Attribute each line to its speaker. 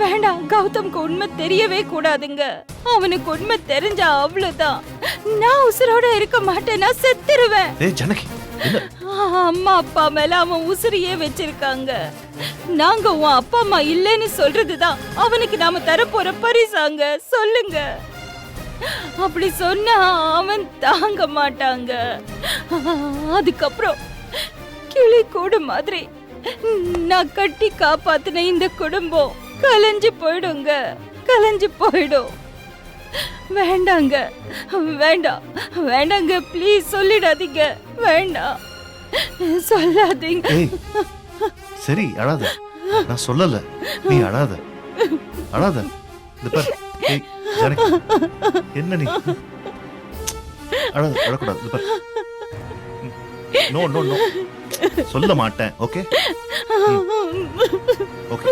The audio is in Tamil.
Speaker 1: வேண்டாம், கௌதம்க்கு உண்மை தெரியவே கூடாதுங்க. அவனுக்கு உண்மை தெரிஞ்சா அவ்வளவுதான். நான் உசுரோட இருக்க மாட்டேன், நான் செத்துருவேன்.
Speaker 2: ஏய் ஜானகி, என்ன?
Speaker 1: அம்மா அப்பா மேல அவன் உசுரையே வச்சிருக்காங்க. நாங்க உன் அப்பா அம்மா இல்லைன்னு சொல்றதுதான் அவனுக்கு நாம தரப்போற பரிசாங்க. சொல்லுங்க. அப்படி சொன்னா அவன் தாங்க மாட்டாங்க. அதுக்கப்புறம் கிளி கூடு மாதிரி நான் கட்டி காப்பாத்தின இந்த குடும்பம் கலைஞ்சு போயிடுங்க, கலைஞ்சு போயிடும். வேண்டாங்க, வேண்டாம், வேண்டாங்க, ப்ளீஸ் சொல்லிடாதீங்க. வேண்டாம், சொல்லாதீங்க.
Speaker 2: ஏய் சரி, அழாத. நான் சொல்லல, நீ அழாத, அழாத. இந்த பார். ஏய் ஜானகி, என்ன நீ அழாத, அழக்கூடாது. இந்த பார். நோ நோ நோ, சொல்ல மாட்டேன். Okay okay.